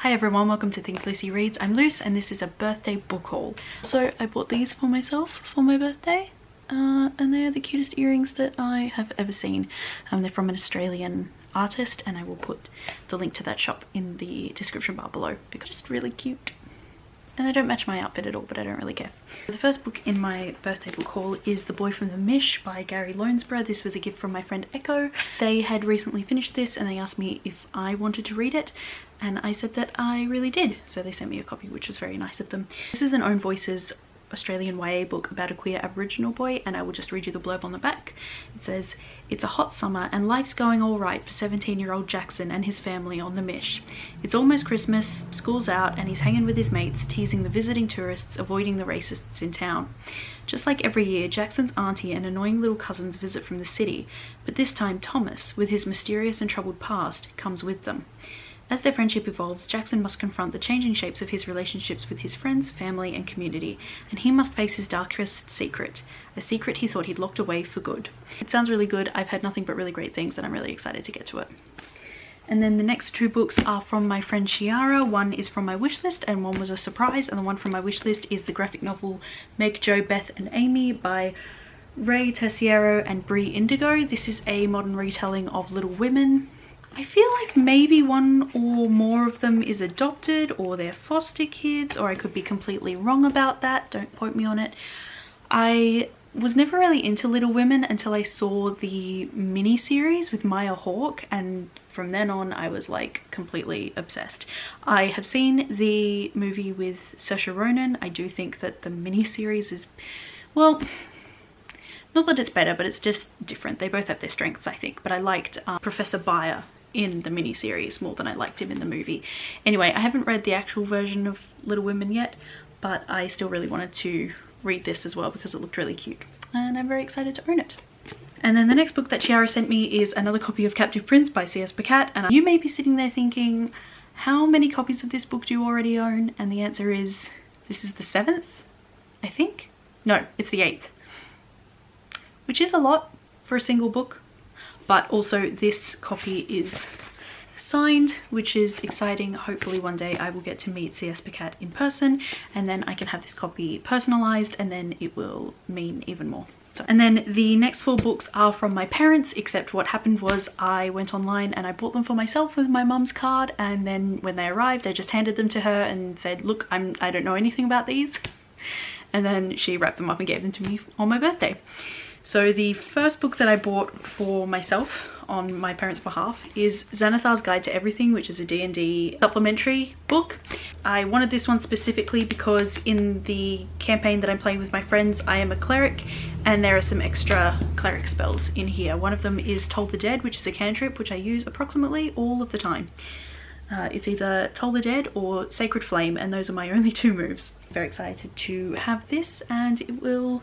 Hi everyone, welcome to Things Lucy Reads. I'm Luce and this is a birthday book haul. So I bought these for myself for my birthday and they're the cutest earrings that I have ever seen. They're from an Australian artist and I will put the link to that shop in the description bar below because it's just really cute. And they don't match my outfit at all, but I don't really care. The first book in my birthday book haul is The Boy from the Mish by Gary Lonesborough. This was a gift from my friend Echo. They had recently finished this and they asked me if I wanted to read it, and I said that I really did. So they sent me a copy, which was very nice of them. This is an Own Voices Australian YA book about a queer Aboriginal boy, and I will just read you the blurb on the back. It says, "It's a hot summer and life's going all right for 17-year-old Jackson and his family on the Mish. It's almost Christmas, school's out, and he's hanging with his mates, teasing the visiting tourists, avoiding the racists in town. Just like every year, Jackson's auntie and annoying little cousins visit from the city, but this time Thomas, with his mysterious and troubled past, comes with them. As their friendship evolves, Jackson must confront the changing shapes of his relationships with his friends, family, and community, and he must face his darkest secret, a secret he thought he'd locked away for good." It sounds really good. I've heard nothing but really great things and I'm really excited to get to it. And then the next two books are from my friend Chiara. One is from my wish list and one was a surprise, and the one from my wish list is the graphic novel Meg, Jo, Beth and Amy by Ray Terciero and Brie Indigo. This is a modern retelling of Little Women. I feel like maybe one or more of them is adopted or they're foster kids, or I could be completely wrong about that. Don't quote me on it. I was never really into Little Women until I saw the mini-series with Maya Hawke, and from then on I was like completely obsessed. I have seen the movie with Saoirse Ronan. I do think that the mini-series is, well, not that it's better, but it's just different. They both have their strengths, I think, but I liked Professor Bayer in the mini-series more than I liked him in the movie. Anyway, I haven't read the actual version of Little Women yet, but I still really wanted to read this as well because it looked really cute and I'm very excited to own it. And then the next book that Chiara sent me is another copy of Captive Prince by C.S. Pacat, and you may be sitting there thinking, how many copies of this book do you already own? And the answer is, this is the 7th, I think? No, it's the 8th, which is a lot for a single book. But also this copy is signed, which is exciting. Hopefully one day I will get to meet C.S. Pacat in person and then I can have this copy personalized and then it will mean even more. So, and then the next 4 books are from my parents, except what happened was I went online and I bought them for myself with my mum's card, and then when they arrived I just handed them to her and said, look, I don't know anything about these. And then she wrapped them up and gave them to me on my birthday. So the first book that I bought for myself on my parents' behalf is Xanathar's Guide to Everything, which is a D&D supplementary book. I wanted this one specifically because in the campaign that I'm playing with my friends, I am a cleric and there are some extra cleric spells in here. One of them is Toll the Dead, which is a cantrip which I use approximately all of the time. It's either Toll the Dead or Sacred Flame, and those are my only 2 moves. Very excited to have this, and it will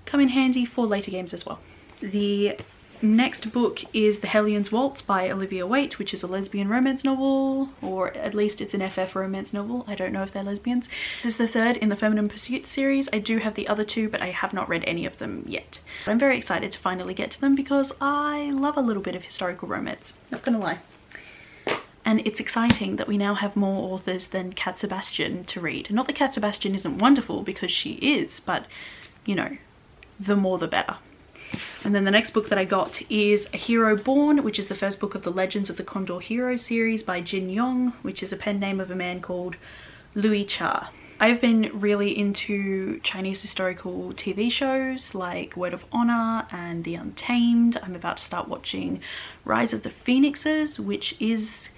come in handy for later games as well. The next book is The Hellions Waltz by Olivia Waite, which is a lesbian romance novel, or at least it's an FF romance novel. I don't know if they're lesbians. This is the 3rd in the Feminine Pursuit series. I do have the other 2, but I have not read any of them yet. I'm very excited to finally get to them because I love a little bit of historical romance, not gonna lie. And it's exciting that we now have more authors than Cat Sebastian to read. Not that Cat Sebastian isn't wonderful, because she is, but you know, the more the better. And then the next book that I got is A Hero Born, which is the first book of the Legends of the Condor Hero series by Jin Yong, which is a pen name of a man called Louis Cha. I've been really into Chinese historical TV shows like Word of Honor and The Untamed. I'm about to start watching Rise of the Phoenixes, which is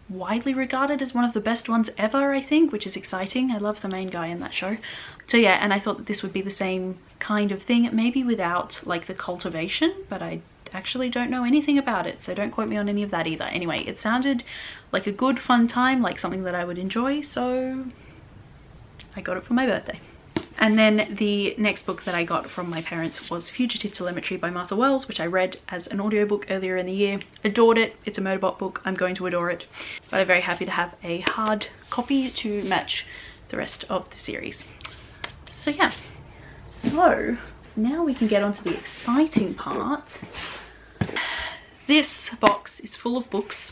widely regarded as one of the best ones ever, I think, which is exciting. I love the main guy in that show. So yeah, and I thought that this would be the same kind of thing, maybe without like the cultivation, but I actually don't know anything about it, so don't quote me on any of that either. Anyway, it sounded like a good fun time, like something that I would enjoy, so I got it for my birthday. And then the next book that I got from my parents was Fugitive Telemetry by Martha Wells, which I read as an audiobook earlier in the year. Adored it. It's a Murderbot book. I'm going to adore it. But I'm very happy to have a hard copy to match the rest of the series. So yeah. So now we can get on to the exciting part. This box is full of books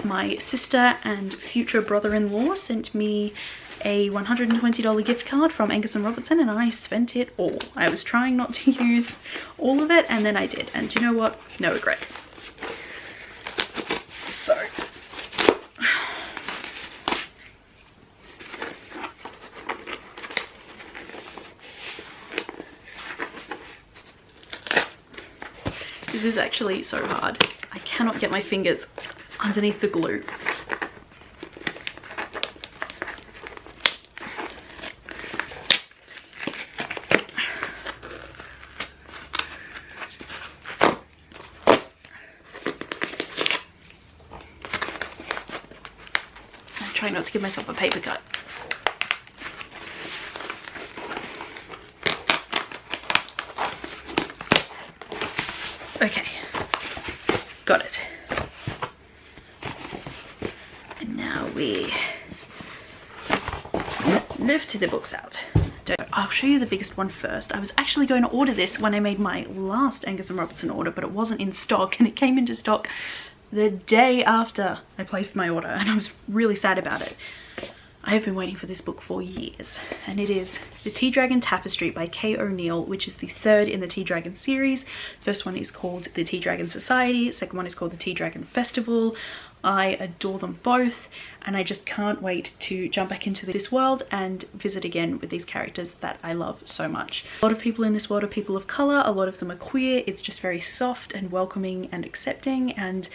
my sister and future brother-in-law sent me a $120 gift card from Angus & Robertson, and I spent it all. I was trying not to use all of it, and then I did. And do you know what? No regrets. So this is actually so hard. I cannot get my fingers underneath the glue. I'm trying not to give myself a paper cut. Okay, got it. And now we lift the books out. I'll show you the biggest one first. I was actually going to order this when I made my last Angus & Robertson order, but it wasn't in stock, and it came into stock the day after I placed my order, and I was really sad about it. I have been waiting for this book for years, and it is The Tea Dragon Tapestry by Kay O'Neill, which is the third in the Tea Dragon series. First one is called The Tea Dragon Society, second one is called The Tea Dragon Festival. I adore them both, and I just can't wait to jump back into this world and visit again with these characters that I love so much. A lot of people in this world are people of colour, a lot of them are queer. It's just very soft and welcoming and accepting, and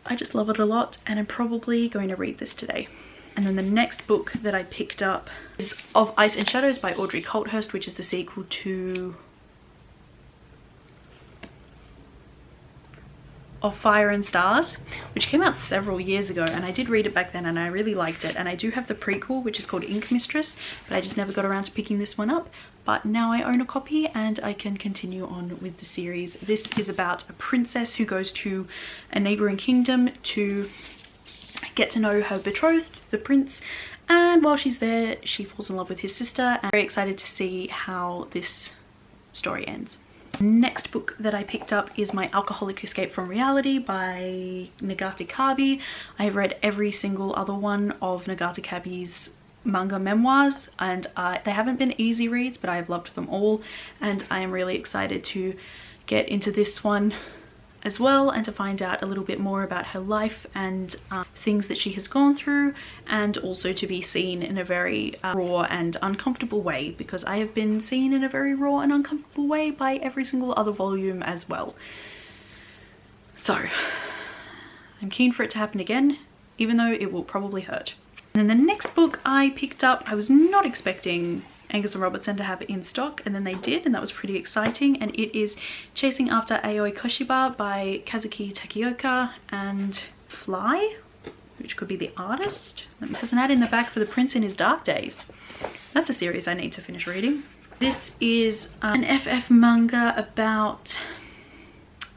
I just love it a lot, and I'm probably going to read this today. And then the next book that I picked up is Of Ice and Shadows by Audrey Colthurst, which is the sequel to Of Fire and Stars, which came out several years ago, and I did read it back then and I really liked it. And I do have the prequel, which is called Ink Mistress, but I just never got around to picking this one up. But now I own a copy and I can continue on with the series. This is about a princess who goes to a neighbouring kingdom to get to know her betrothed, the prince, and while she's there she falls in love with his sister, and I'm very excited to see how this story ends. Next book that I picked up is My Alcoholic Escape from Reality by Nagata Kabi. I have read every single other one of Nagata Kabi's manga memoirs, and they haven't been easy reads, but I have loved them all, and I am really excited to get into this one as well, and to find out a little bit more about her life and things that she has gone through, and also to be seen in a very raw and uncomfortable way, because I have been seen in a very raw and uncomfortable way by every single other volume as well. So I'm keen for it to happen again, even though it will probably hurt. And then the next book I picked up, I was not expecting Angus & Robertson to have it in stock, and then they did, and that was pretty exciting. And it is Chasing After Aoi Koshiba by Kazuki Takioka and Fly, which could be the artist. It has an ad in the back for The Prince in His Dark Days. That's a series I need to finish reading. This is an FF manga about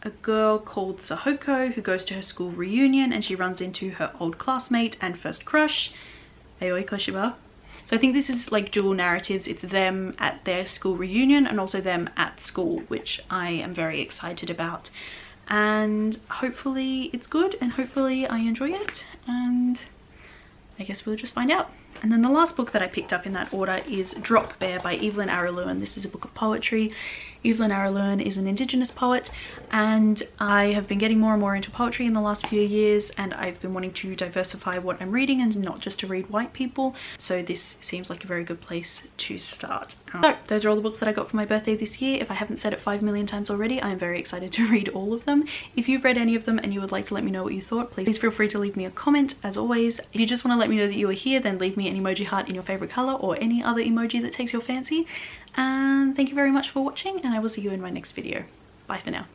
a girl called Sahoko who goes to her school reunion, and she runs into her old classmate and first crush, Aoi Koshiba. So I think this is like dual narratives. It's them at their school reunion and also them at school, which I am very excited about. And hopefully it's good, and hopefully I enjoy it, and I guess we'll just find out. And then the last book that I picked up in that order is Drop Bear by Evelyn Araluen. This is a book of poetry. Evelyn Araluen is an Indigenous poet, and I have been getting more and more into poetry in the last few years, and I've been wanting to diversify what I'm reading and not just to read white people. So this seems like a very good place to start. So those are all the books that I got for my birthday this year. If I haven't said it 5 million times already, I am very excited to read all of them. If you've read any of them and you would like to let me know what you thought, please feel free to leave me a comment. As always, if you just want to let me know that you are here, then leave me an emoji heart in your favorite color or any other emoji that takes your fancy. And thank you very much for watching, and I will see you in my next video. Bye for now.